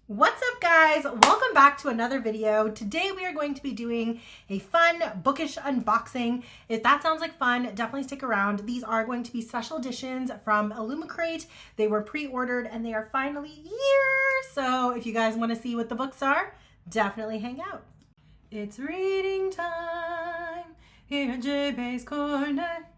What's up, guys? Welcome back to another video. Today we are going to be doing a fun bookish unboxing. If that sounds like fun, definitely stick around. These are going to be special editions from Illumicrate. They were pre-ordered and they are finally here. So if you guys want to see what the books are, definitely hang out. It's reading time here at JB's Corner.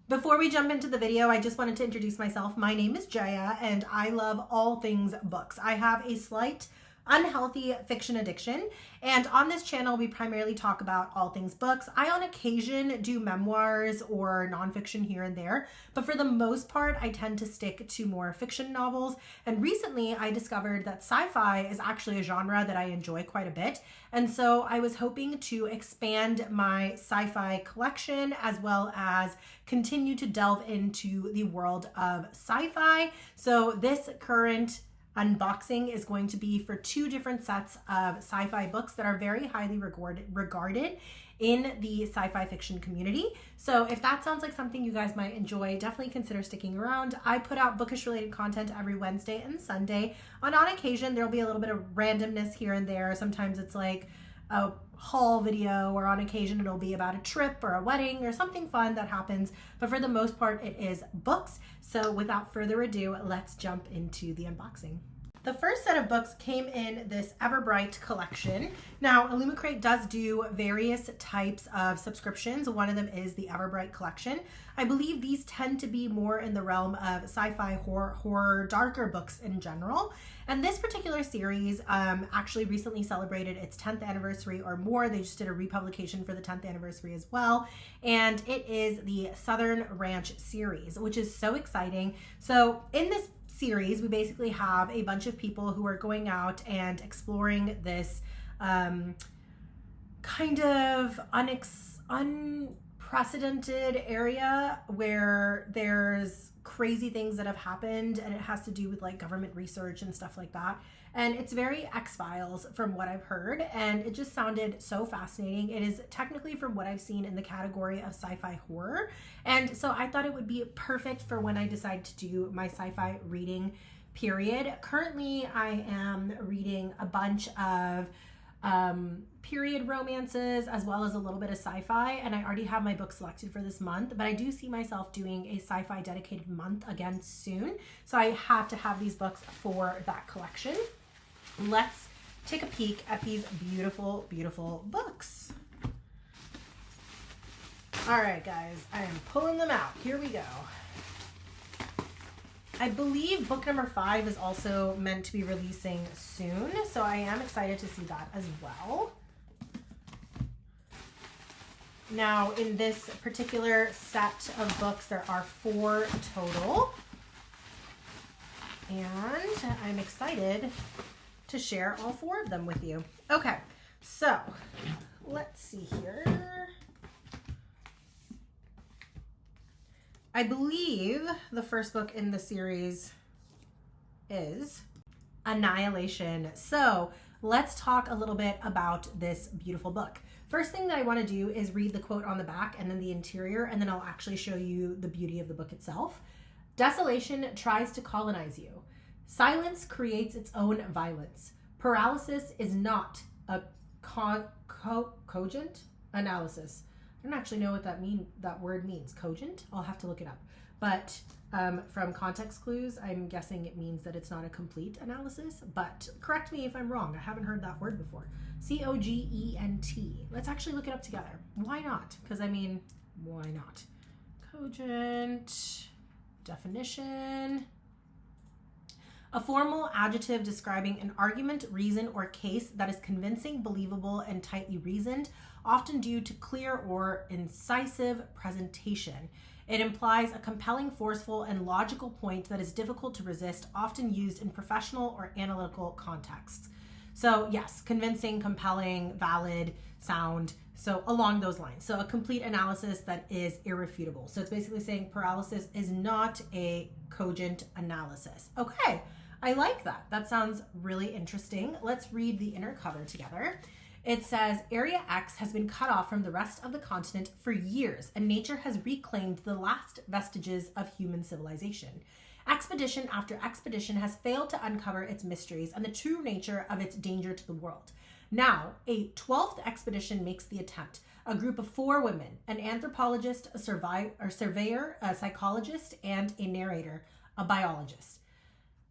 Before we jump into the video, I just wanted to introduce myself. My name is Jaya and I love all things books. I have a slight unhealthy fiction addiction, and on this channel we primarily talk about all things books. I on occasion do memoirs or nonfiction here and there, but for the most part I tend to stick to more fiction novels. And recently I discovered that sci-fi is actually a genre that I enjoy quite a bit, and so I was hoping to expand my sci-fi collection as well as continue to delve into the world of sci-fi. So this current unboxing is going to be for two different sets of sci-fi books that are very highly regarded in the sci-fi fiction community. So if that sounds like something you guys might enjoy, definitely consider sticking around. I put out bookish related content every Wednesday and Sunday. On occasion, there'll be a little bit of randomness here and there. Sometimes it's like a haul video, or on occasion it'll be about a trip or a wedding or something fun that happens. But for the most part, it is books. So without further ado, let's jump into the unboxing. The first set of books came in this Everbright collection. Now, Illumicrate does do various types of subscriptions. One of them is the Everbright collection. I believe these tend to be more in the realm of sci-fi, horror, darker books in general. And this particular series actually recently celebrated its 10th anniversary or more. They just did a republication for the 10th anniversary as well. And it is the Southern Ranch series, which is so exciting. So in this series, we basically have a bunch of people who are going out and exploring this kind of unprecedented area where there's crazy things that have happened, and it has to do with like government research and stuff like that. And it's very X-Files from what I've heard, and it just sounded so fascinating. It is technically, from what I've seen, in the category of sci-fi horror, and so I thought it would be perfect for when I decide to do my sci-fi reading period. Currently, I am reading a bunch of period romances as well as a little bit of sci-fi, and I already have my book selected for this month, but I do see myself doing a sci-fi dedicated month again soon, so I have to have these books for that collection. Let's take a peek at these beautiful, beautiful books. All right, guys, I am pulling them out. Here we go. I believe book number 5 is also meant to be releasing soon, so I am excited to see that as well. Now, in this particular set of books, there are 4 total, and I'm excited to share all 4 of them with you. Okay, so let's see here. I believe the first book in the series is Annihilation. So let's talk a little bit about this beautiful book. First thing that I want to do is read the quote on the back and then the interior, and then I'll actually show you the beauty of the book itself. Desolation tries to colonize you. Silence creates its own violence. Paralysis is not a cogent analysis. I don't actually know what that word means. Cogent? I'll have to look it up. But from context clues, I'm guessing it means that it's not a complete analysis, but correct me if I'm wrong. I haven't heard that word before. Cogent. Let's actually look it up together. Why not? Because I mean, why not? Cogent definition. A formal adjective describing an argument, reason, or case that is convincing, believable, and tightly reasoned, often due to clear or incisive presentation. It implies a compelling, forceful, and logical point that is difficult to resist, often used in professional or analytical contexts. So yes, convincing, compelling, valid, sound, so along those lines. So a complete analysis that is irrefutable. So it's basically saying paralysis is not a cogent analysis. Okay, I like that. That sounds really interesting. Let's read the inner cover together. It says, Area X has been cut off from the rest of the continent for years, and nature has reclaimed the last vestiges of human civilization. Expedition after expedition has failed to uncover its mysteries and the true nature of its danger to the world. Now, a 12th expedition makes the attempt. A group of 4 women, an anthropologist, a surveyor, a psychologist, and a narrator, a biologist.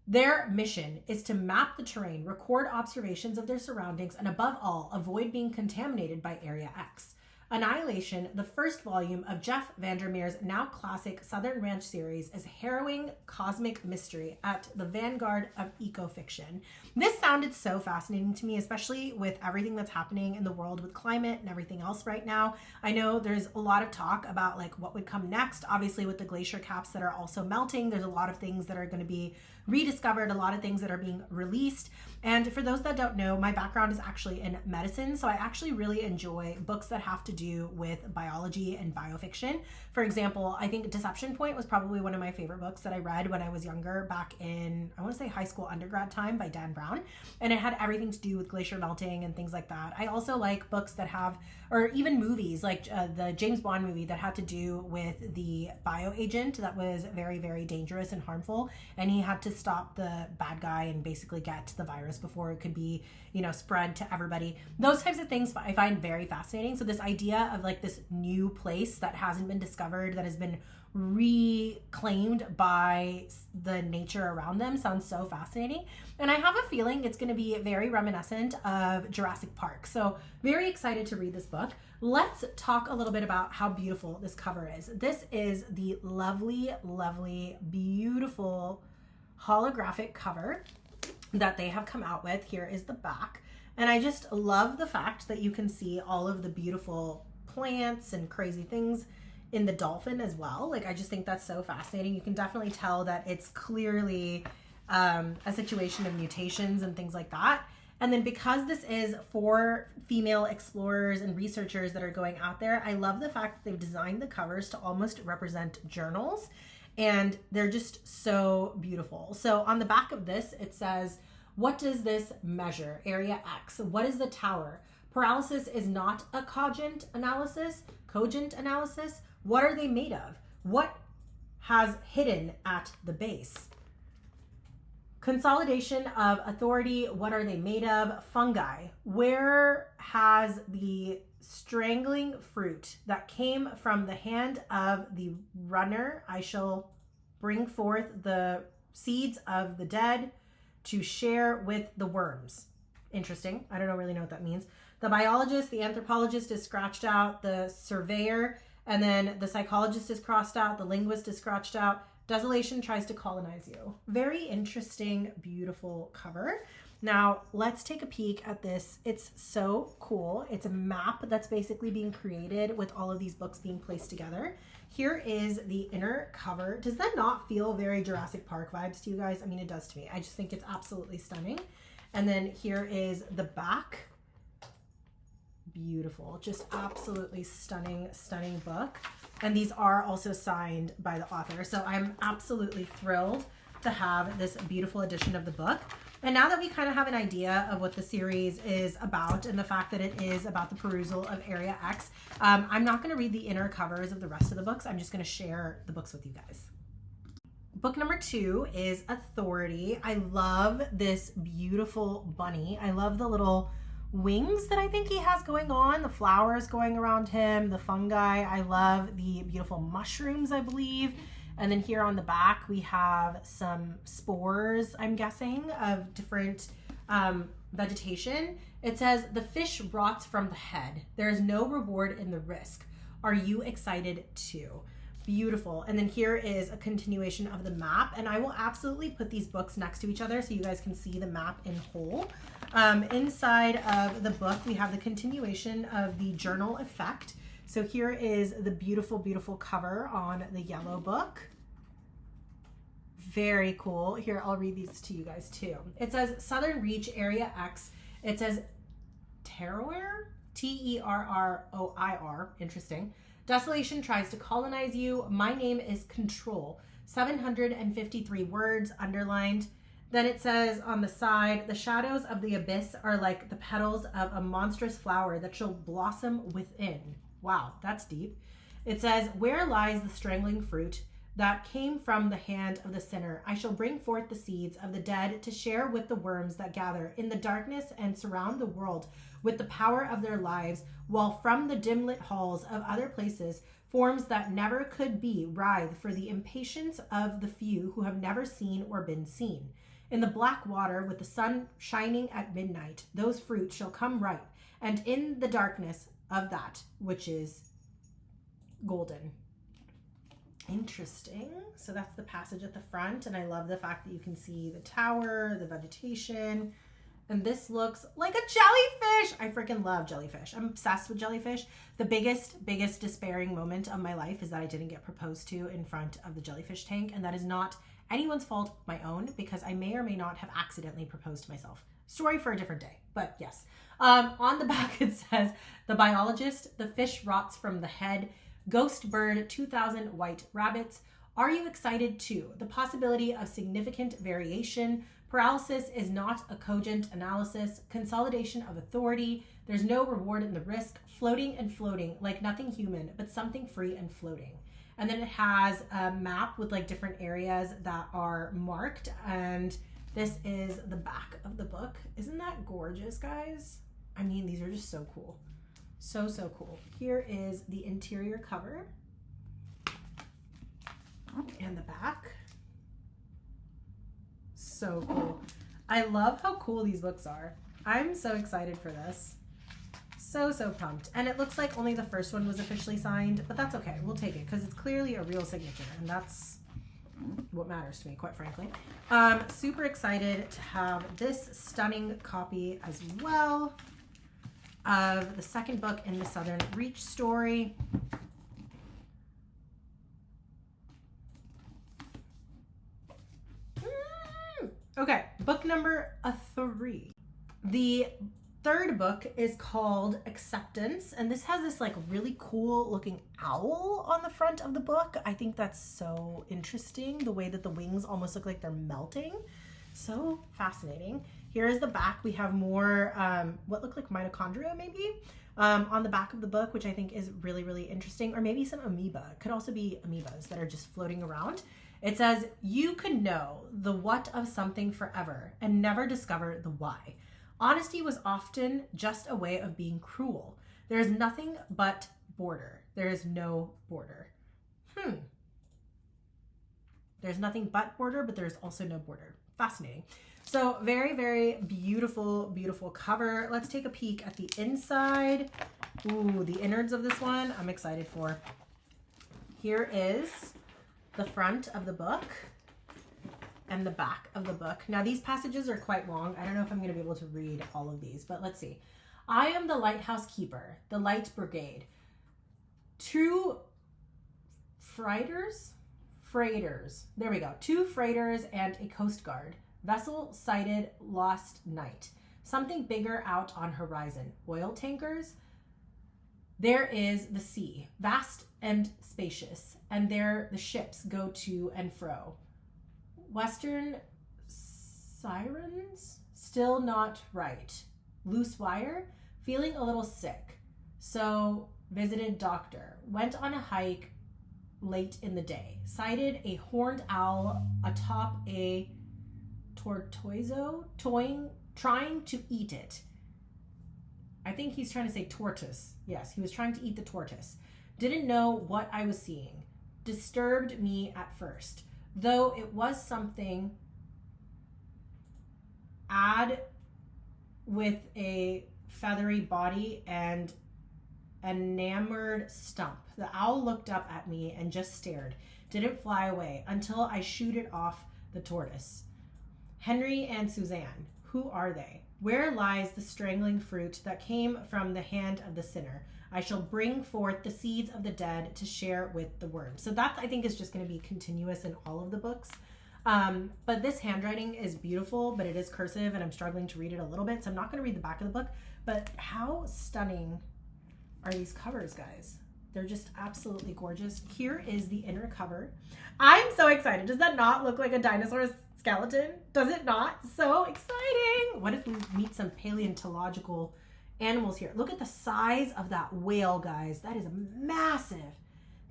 Their mission is to map the terrain, record observations of their surroundings, and above all, avoid being contaminated by Area X. Annihilation, the first volume of Jeff Vandermeer's now classic Southern Ranch series, is harrowing cosmic mystery at the vanguard of eco-fiction. This sounded so fascinating to me, especially with everything that's happening in the world with climate and everything else right now. I know there's a lot of talk about like what would come next. Obviously with the glacier caps that are also melting, there's a lot of things that are going to be rediscovered, a lot of things that are being released. And for those that don't know, my background is actually in medicine, so I actually really enjoy books that have to do with biology and biofiction. For example, I think Deception Point was probably one of my favorite books that I read when I was younger, back in, I want to say high school, undergrad time, by Dan Brown. And it had everything to do with glacier melting and things like that. I also like books that have, or even movies like the James Bond movie that had to do with the bioagent that was very, very dangerous and harmful. And he had to stop the bad guy and basically get the virus before it could be, you know, spread to everybody. Those types of things I find very fascinating. So this idea of like this new place that hasn't been discovered, that has been reclaimed by the nature around them, sounds so fascinating. And I have a feeling it's going to be very reminiscent of Jurassic Park. So very excited to read this book. Let's talk a little bit about how beautiful this cover is. This is the lovely, lovely, beautiful holographic cover that they have come out with. Here is the back. And I just love the fact that you can see all of the beautiful plants and crazy things in the dolphin as well. Like, I just think that's so fascinating. You can definitely tell that it's clearly a situation of mutations and things like that. And then because this is for female explorers and researchers that are going out there, I love the fact that they've designed the covers to almost represent journals. And they're just so beautiful. So on the back of this, it says, what does this measure? Area X. What is the tower? Paralysis is not a cogent analysis. What are they made of? What has hidden at the base? Consolidation of authority. What are they made of? Fungi. Where has the strangling fruit that came from the hand of the runner? I shall bring forth the seeds of the dead to share with the worms. Interesting. I don't really know what that means. The biologist, the anthropologist is scratched out, the surveyor, and then the psychologist is crossed out, the linguist is scratched out. Desolation tries to colonize you. Very interesting, beautiful cover. Now, let's take a peek at this. It's so cool. It's a map that's basically being created with all of these books being placed together. Here is the inner cover. Does that not feel very Jurassic Park vibes to you guys? I mean, it does to me. I just think it's absolutely stunning. And then here is the back. Beautiful. Just absolutely stunning, stunning book. And these are also signed by the author. So I'm absolutely thrilled to have this beautiful edition of the book. And now that we kind of have an idea of what the series is about and the fact that it is about the perusal of Area X, I'm not going to read the inner covers of the rest of the books. I'm just going to share the books with you guys. Book number 2 is Authority. I love this beautiful bunny. I love the little wings that I think he has going on, the flowers going around him, the fungi. I love the beautiful mushrooms, I believe. And then here on the back, we have some spores, I'm guessing, of different vegetation. It says, the fish rots from the head. There is no reward in the risk. Are you excited too? Beautiful. And then here is a continuation of the map. And I will absolutely put these books next to each other so you guys can see the map in whole. Inside of the book, we have the continuation of the journal effect. So here is the beautiful, beautiful cover on the yellow book. Very cool. Here, I'll read these to you guys too. It says Southern Reach Area X. It says Terror, Terroir. Interesting. Desolation tries to colonize you. My name is Control. 753 words underlined. Then it says on the side, the shadows of the abyss are like the petals of a monstrous flower that shall blossom within. Wow, that's deep. It says, where lies the strangling fruit? that came from the hand of the sinner. I shall bring forth the seeds of the dead to share with the worms that gather in the darkness and surround the world with the power of their lives, while from the dim-lit halls of other places, forms that never could be writhe for the impatience of the few who have never seen or been seen. In the black water, with the sun shining at midnight, those fruits shall come ripe, and in the darkness of that which is golden. Interesting. So that's the passage at the front, and I love the fact that you can see the tower, the vegetation, and this looks like a jellyfish. I freaking love jellyfish. I'm obsessed with jellyfish. The biggest despairing moment of my life is that I didn't get proposed to in front of the jellyfish tank, and that is not anyone's fault but my own, because I may or may not have accidentally proposed to myself. Story for a different day, but yes. On the back it says, the biologist, the fish rots from the head, ghost bird, 2,000 white rabbits. Are you excited too? The possibility of significant variation. Paralysis is not a cogent analysis. Consolidation of authority. There's no reward in the risk. Floating and floating, like nothing human, but something free and floating. And then it has a map with like different areas that are marked. And this is the back of the book. Isn't that gorgeous, guys? I mean, these are just so cool. So cool. Here is the interior cover and the back. So cool. I love how cool these books are. I'm so excited for this. So pumped. And it looks like only the first one was officially signed, but that's okay. We'll take it because it's clearly a real signature, and that's what matters to me, quite frankly. Super excited to have this stunning copy as well of the second book in the Southern Reach story. Okay, book number 3. The third book is called Acceptance, and this has this like really cool looking owl on the front of the book. I think that's so interesting, the way that the wings almost look like they're melting. So fascinating. Here is the back. We have more what look like mitochondria maybe on the back of the book, which I think is really interesting, or maybe some amoeba. It could also be amoebas that are just floating around. It says, you can know the what of something forever and never discover the why. Honesty was often just a way of being cruel. There is nothing but border. There is no border. There's nothing but border, but there's also no border. Fascinating. So very beautiful cover. Let's take a peek at the inside. Ooh, the innards of this one I'm excited for. Here is the front of the book and the back of the book. Now these passages are quite long. I don't know if I'm going to be able to read all of these, but let's see. I am the lighthouse keeper, the light brigade. 2 freighters. There we go. 2 freighters and a coast guard. Vessel sighted lost night. Something bigger out on horizon. Oil tankers. There is the sea, vast and spacious, and there the ships go to and fro. Western sirens, still not right. Loose wire, feeling a little sick. So visited doctor, went on a hike late in the day. Sighted a horned owl atop a tortoiso, trying to eat it. I think he's trying to say tortoise. Yes, he was trying to eat the tortoise. Didn't know what I was seeing. Disturbed me at first, though it was something odd with a feathery body and enamored stump. The owl looked up at me and just stared. Didn't fly away until I shooted off the tortoise. Henry and Suzanne, who are they? Where lies the strangling fruit that came from the hand of the sinner? I shall bring forth the seeds of the dead to share with the worms. So that I think is just going to be continuous in all of the books. But this handwriting is beautiful, but it is cursive and I'm struggling to read it a little bit. So I'm not going to read the back of the book, but how stunning are these covers, guys? They're just absolutely gorgeous. Here is the inner cover. I'm so excited. Does that not look like a dinosaur skeleton? Does it not? So exciting. What if we meet some paleontological animals here? Look at the size of that whale, guys. That is massive.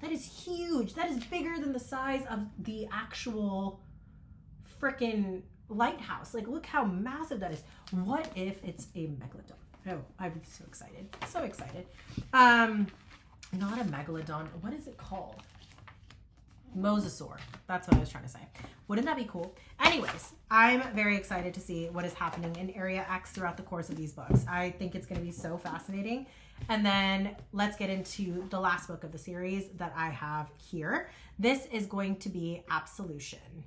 That is huge. That is bigger than the size of the actual freaking lighthouse. Like, look how massive that is. What if it's a megalodon? Oh, I'm so excited. So excited. Not a megalodon. What is it called? Mosasaur. That's what I was trying to say. Wouldn't that be cool? Anyways, I'm very excited to see what is happening in Area X throughout the course of these books. I think it's going to be so fascinating. And then let's get into the last book of the series that I have here. This is going to be Absolution.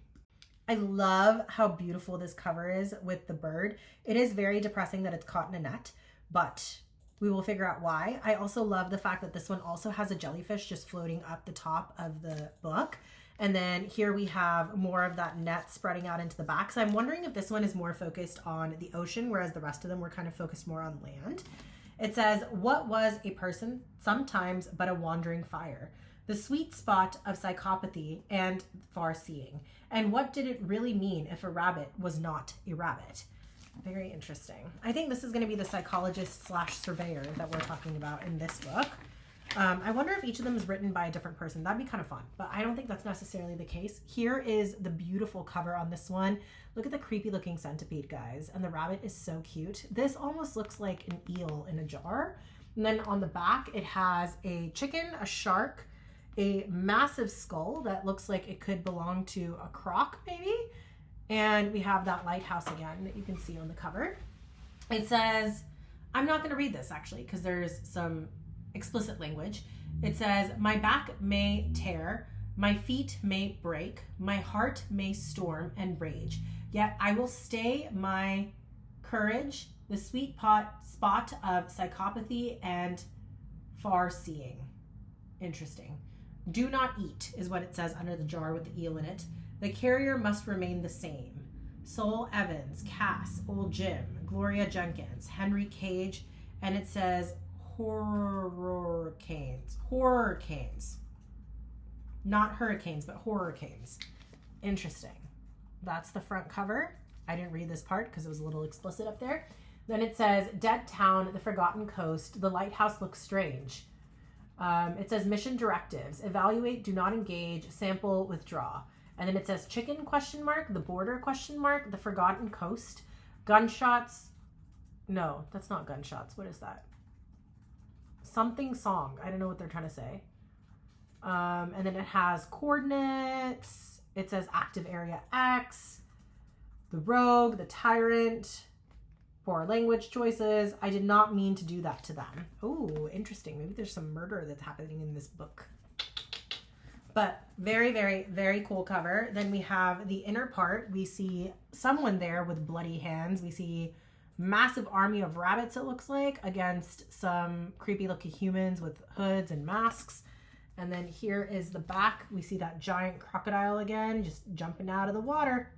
I love how beautiful this cover is with the bird. It is very depressing that it's caught in a net, but we will figure out why. I also love the fact that this one also has a jellyfish just floating up the top of the book. And then here we have more of that net spreading out into the back. So I'm wondering if this one is more focused on the ocean, whereas the rest of them were kind of focused more on land. It says, what was a person? Sometimes but a wandering fire. The sweet spot of psychopathy and far-seeing. And what did it really mean if a rabbit was not a rabbit? Very interesting. I think this is going to be the psychologist / surveyor that we're talking about in this book. I wonder if each of them is written by a different person. That'd be kind of fun, but I don't think that's necessarily the case. Here is the beautiful cover on this one. Look at the creepy looking centipede, guys. And the rabbit is so cute. This almost looks like an eel in a jar. And then on the back, it has a chicken, a shark, a massive skull that looks like it could belong to a croc maybe. And we have that lighthouse again that you can see on the cover. It says, I'm not going to read this actually because there's some explicit language. It says, my back may tear, my feet may break, my heart may storm and rage, yet I will stay my courage, the sweet spot of psychopathy and far-seeing. Interesting. Do not eat is what it says under the jar with the eel in it. The carrier must remain the same. Sol Evans, Cass, Old Jim, Gloria Jenkins, Henry Cage, and it says Horrorcanes. Not hurricanes, but Horrorcanes. Interesting. That's the front cover. I didn't read this part because it was a little explicit up there. Then it says, Dead Town, the Forgotten Coast, the lighthouse looks strange. It says mission directives, evaluate, do not engage, sample, withdraw. And then it says chicken ? The border ? The Forgotten Coast, gunshots. No, that's not gunshots. What is that? Something song. I don't know what they're trying to say. And then it has coordinates. It says active area X, the rogue, the tyrant, poor language choices. I did not mean to do that to them. Oh, interesting. Maybe there's some murder that's happening in this book. But very, very, very cool cover. Then we have the inner part. We see someone there with bloody hands. We see massive army of rabbits, it looks like, against some creepy looking humans with hoods and masks. And then here is the back. We see that giant crocodile again, just jumping out of the water.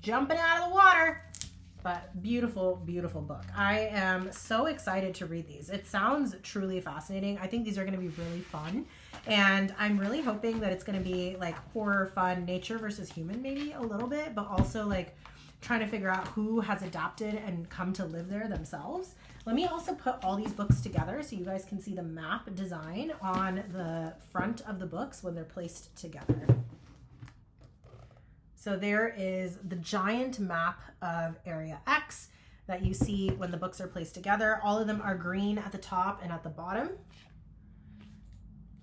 Jumping out of the water. But beautiful, beautiful book. I am so excited to read these. It sounds truly fascinating. I think these are going to be really fun. And I'm really hoping that it's going to be like horror fun, nature versus human maybe a little bit, but also like trying to figure out who has adapted and come to live there themselves. Let me also put all these books together so you guys can see the map design on the front of the books when they're placed together. So there is the giant map of Area X that you see when the books are placed together. All of them are green at the top and at the bottom.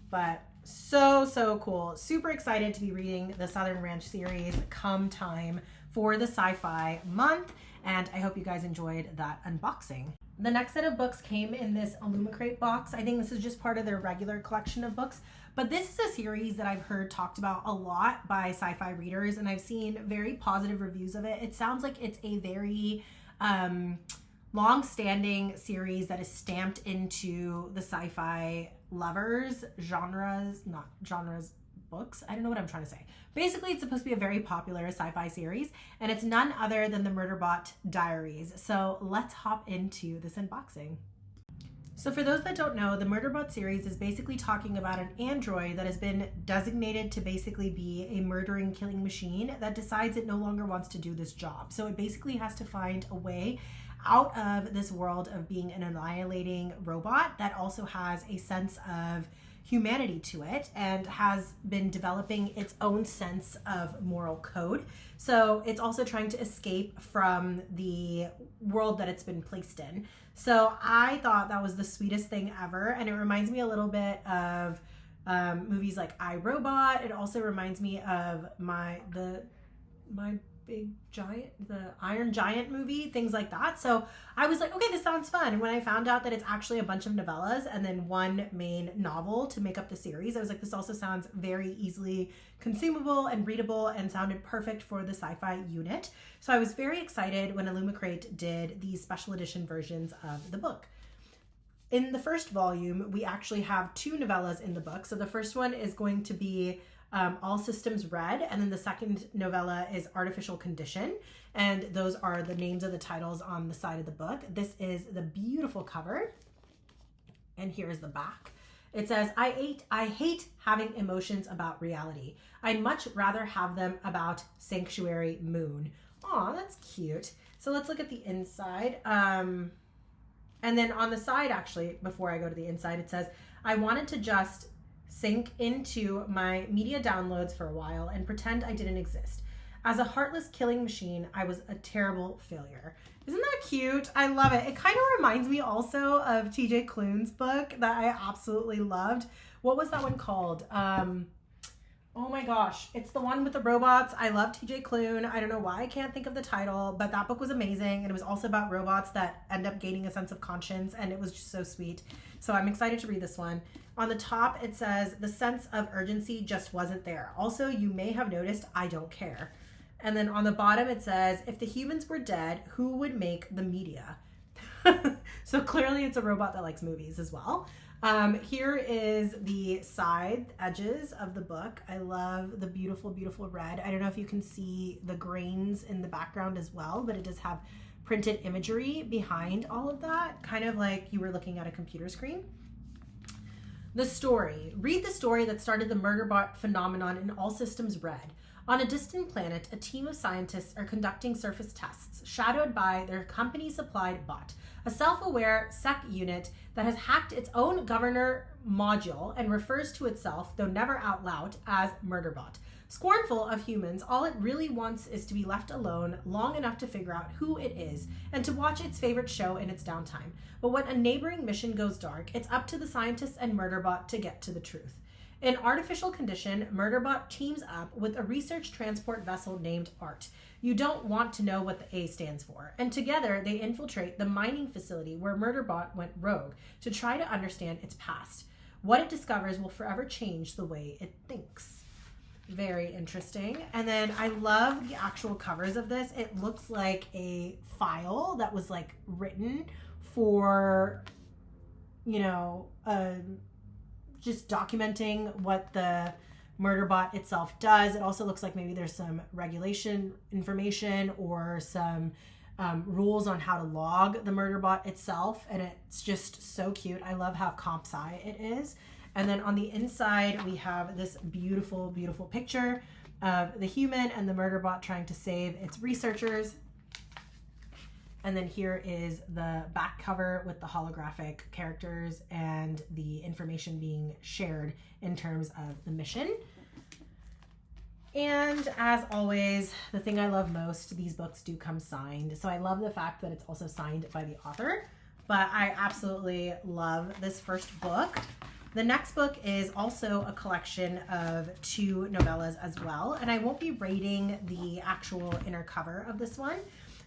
But so cool. Super excited to be reading the Southern Ranch series come time for the sci-fi month. And I hope you guys enjoyed that unboxing. The next set of books came in this Illumicrate box. I think this is just part of their regular collection of books. But this is a series that I've heard talked about a lot by sci-fi readers, and I've seen very positive reviews of it. It sounds like it's a very long-standing series that is stamped into the sci-fi lovers, books. I don't know what I'm trying to say. Basically, it's supposed to be a very popular sci-fi series, and it's none other than the Murderbot Diaries. So let's hop into this unboxing. So for those that don't know, the Murderbot series is basically talking about an android that has been designated to basically be a murdering, killing machine that decides it no longer wants to do this job. So it basically has to find a way out of this world of being an annihilating robot that also has a sense of humanity to it and has been developing its own sense of moral code. So it's also trying to escape from the world that it's been placed in. So I thought that was the sweetest thing ever. And it reminds me a little bit of movies like I, Robot. It also reminds me of my Big Giant, the Iron Giant movie, things like that. So I was like, okay, this sounds fun. And when I found out that it's actually a bunch of novellas and then one main novel to make up the series, I was like, this also sounds very easily consumable and readable and sounded perfect for the sci-fi unit. So I was very excited when Illumicrate did these special edition versions of the book. In the first volume, we actually have 2 novellas in the book. So the first one is going to be All Systems Red, and then the second novella is Artificial Condition, and those are the names of the titles on the side of the book. This is the beautiful cover, and here's the back. It says, I hate having emotions about reality. I'd much rather have them about Sanctuary Moon. Aw, that's cute. So let's look at the inside. And then on the side, actually, before I go to the inside, it says, I wanted to just sink into my media downloads for a while and pretend I didn't exist. As a heartless killing machine, I was a terrible failure. Isn't that cute? I love it. It kind of reminds me also of TJ Klune's book that I absolutely loved. What was that one called? Oh my gosh. It's the one with the robots. I love TJ Klune. I don't know why I can't think of the title, but that book was amazing. And it was also about robots that end up gaining a sense of conscience, and it was just so sweet. So I'm excited to read this one. On the top, it says, the sense of urgency just wasn't there. Also, you may have noticed I don't care. And then on the bottom, it says, if the humans were dead, who would make the media? So clearly it's a robot that likes movies as well. Here is the side edges of the book. I love the beautiful, beautiful red. I don't know if you can see the grains in the background as well, but it does have printed imagery behind all of that, kind of like you were looking at a computer screen. The story. Read the story that started the Murderbot phenomenon in All Systems Red. On a distant planet, a team of scientists are conducting surface tests, shadowed by their company-supplied bot, a self-aware SEC unit that has hacked its own governor module and refers to itself, though never out loud, as Murderbot. Scornful of humans, all it really wants is to be left alone long enough to figure out who it is and to watch its favorite show in its downtime. But when a neighboring mission goes dark, it's up to the scientists and Murderbot to get to the truth. In Artificial Condition, Murderbot teams up with a research transport vessel named ART. You don't want to know what the A stands for. And together, they infiltrate the mining facility where Murderbot went rogue to try to understand its past. What it discovers will forever change the way it thinks. Very interesting. And then I love the actual covers of this. It looks like a file that was like written for, you know, just documenting what the Murderbot itself does. It also looks like maybe there's some regulation information or some rules on how to log the Murderbot itself. And it's just so cute. I love how comp-sci it is. And then on the inside, we have this beautiful, beautiful picture of the human and the Murderbot trying to save its researchers. And then here is the back cover with the holographic characters and the information being shared in terms of the mission. And as always, the thing I love most, these books do come signed. So I love the fact that it's also signed by the author, but I absolutely love this first book. The next book is also a collection of 2 novellas as well. And I won't be rating the actual inner cover of this one,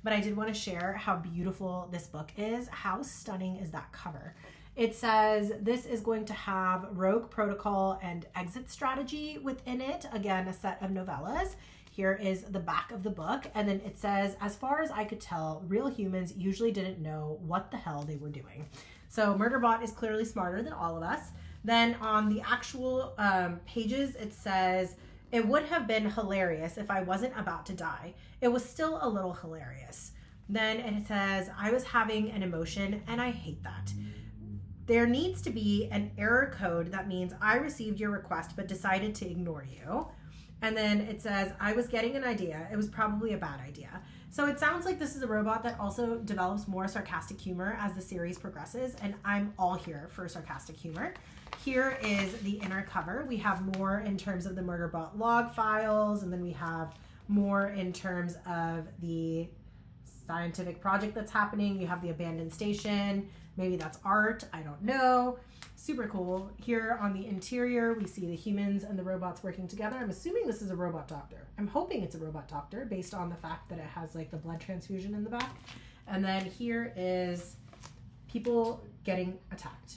but I did want to share how beautiful this book is. How stunning is that cover? It says this is going to have Rogue Protocol and Exit Strategy within it. Again, a set of novellas. Here is the back of the book. And then it says, as far as I could tell, real humans usually didn't know what the hell they were doing. So Murderbot is clearly smarter than all of us. Then on the actual pages, it says, it would have been hilarious if I wasn't about to die. It was still a little hilarious. Then it says, I was having an emotion and I hate that. There needs to be an error code that means I received your request but decided to ignore you. And then it says, I was getting an idea. It was probably a bad idea. So it sounds like this is a robot that also develops more sarcastic humor as the series progresses, and I'm all here for sarcastic humor. Here is the inner cover. We have more in terms of the Murderbot log files, and then we have more in terms of the scientific project that's happening. You have the abandoned station. Maybe that's art. I don't know. Super cool. Here on the interior, we see the humans and the robots working together. I'm assuming this is a robot doctor. I'm hoping it's a robot doctor based on the fact that it has like the blood transfusion in the back. And then here is people getting attacked.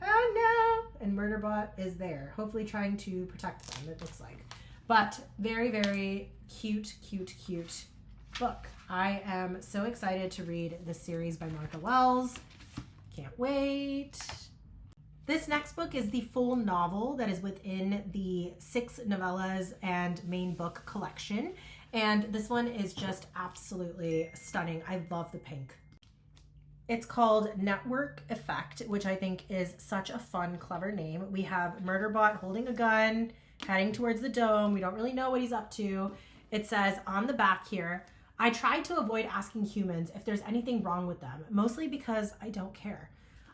Oh no! And Murderbot is there, hopefully trying to protect them, it looks like. But very, very cute, cute, cute book. I am so excited to read this series by Martha Wells. Can't wait. This next book is the full novel that is within the 6 novellas and main book collection. And this one is just absolutely stunning. I love the pink. It's called Network Effect, which I think is such a fun, clever name. We have Murderbot holding a gun, heading towards the dome. We don't really know what he's up to. It says on the back here, I tried to avoid asking humans if there's anything wrong with them, mostly because I don't care.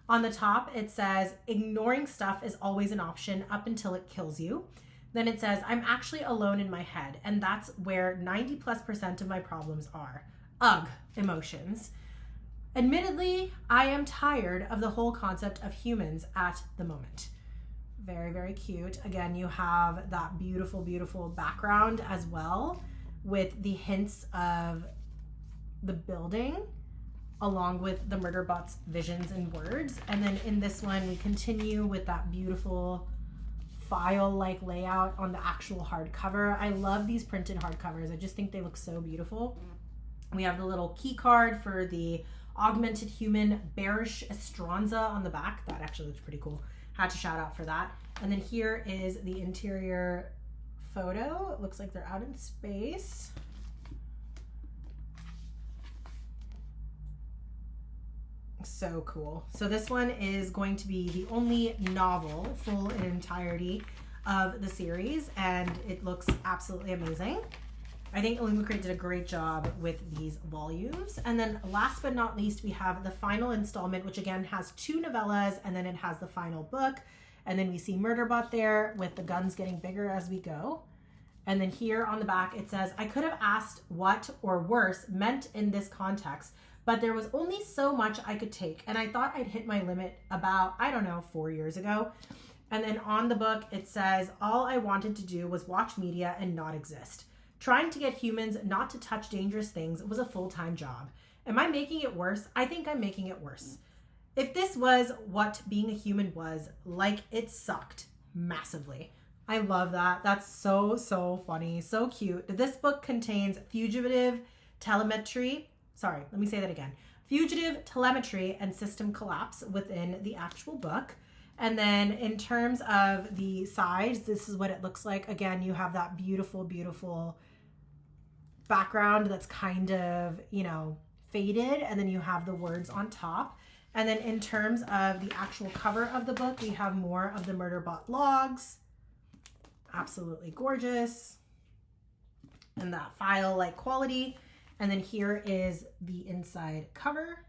On the top, it says, ignoring stuff is always an option up until it kills you. Then it says, I'm actually alone in my head, and that's where 90+% of my problems are. Ugh, emotions. Admittedly, I am tired of the whole concept of humans at the moment. Very, very cute. Again, you have that beautiful, beautiful background as well with the hints of the building along with the Murderbot's visions and words. And then in this one, we continue with that beautiful file-like layout on the actual hardcover. I love these printed hardcovers. I just think they look so beautiful. We have the little key card for the augmented human Bearish Estranza on the back. That actually looks pretty cool. Had to shout out for that. And then here is the interior photo. It looks like they're out in space. So cool. So this one is going to be the only novel full in entirety of the series, and it looks absolutely amazing. I think Illumicrate did a great job with these volumes. And then last but not least, we have the final installment, which again has 2 novellas, and then it has the final book. And then we see Murderbot there with the guns getting bigger as we go. And then here on the back, it says, I could have asked what, or worse, meant in this context, but there was only so much I could take. And I thought I'd hit my limit about, I don't know, 4 years ago. And then on the book, it says, all I wanted to do was watch media and not exist. Trying to get humans not to touch dangerous things was a full-time job. Am I making it worse? I think I'm making it worse. If this was what being a human was, like, it sucked massively. I love that. That's so, so funny. So cute. This book contains fugitive telemetry and system collapse within the actual book. And then in terms of the sides, this is what it looks like. Again, you have that beautiful, beautiful background that's kind of, you know, faded. And then you have the words on top. And then in terms of the actual cover of the book, we have more of the Murderbot logs. Absolutely gorgeous. And that file-like quality. And then here is the inside cover.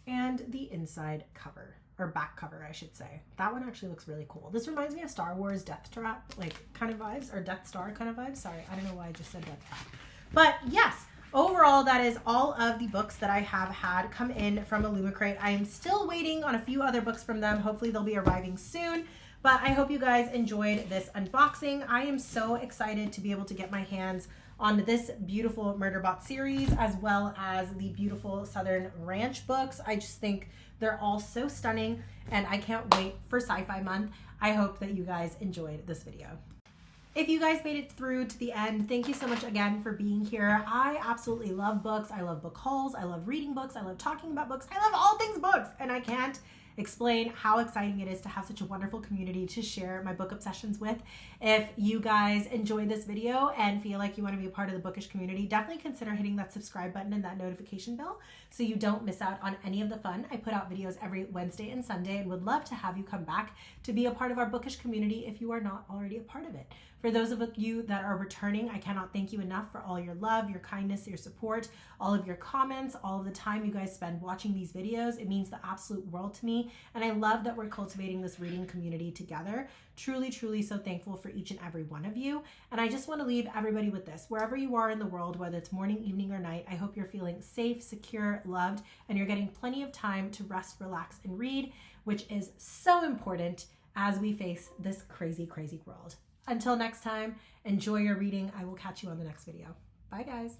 And the inside cover, or back cover, I should say. That one actually looks really cool. This reminds me of Star Wars Death Trap, like kind of vibes, or Death Star kind of vibes. Sorry, I don't know why I just said Death Trap. But yes, overall, that is all of the books that I have had come in from Illumicrate. I am still waiting on a few other books from them. Hopefully they'll be arriving soon. But I hope you guys enjoyed this unboxing. I am so excited to be able to get my hands on this beautiful Murderbot series, as well as the beautiful Southern Ranch books. I just think they're all so stunning, and I can't wait for Sci-Fi Month. I hope that you guys enjoyed this video. If you guys made it through to the end, thank you so much again for being here. I absolutely love books. I love book hauls. I love reading books. I love talking about books. I love all things books, and I can't explain how exciting it is to have such a wonderful community to share my book obsessions with. If you guys enjoyed this video and feel like you want to be a part of the bookish community, definitely consider hitting that subscribe button and that notification bell so you don't miss out on any of the fun. I put out videos every Wednesday and Sunday and would love to have you come back to be a part of our bookish community if you are not already a part of it. For those of you that are returning, I cannot thank you enough for all your love, your kindness, your support, all of your comments, all of the time you guys spend watching these videos. It means the absolute world to me. And I love that we're cultivating this reading community together. Truly, truly so thankful for each and every one of you. And I just want to leave everybody with this. Wherever you are in the world, whether it's morning, evening, or night, I hope you're feeling safe, secure, loved, and you're getting plenty of time to rest, relax, and read, which is so important as we face this crazy, crazy world. Until next time, enjoy your reading. I will catch you on the next video. Bye, guys.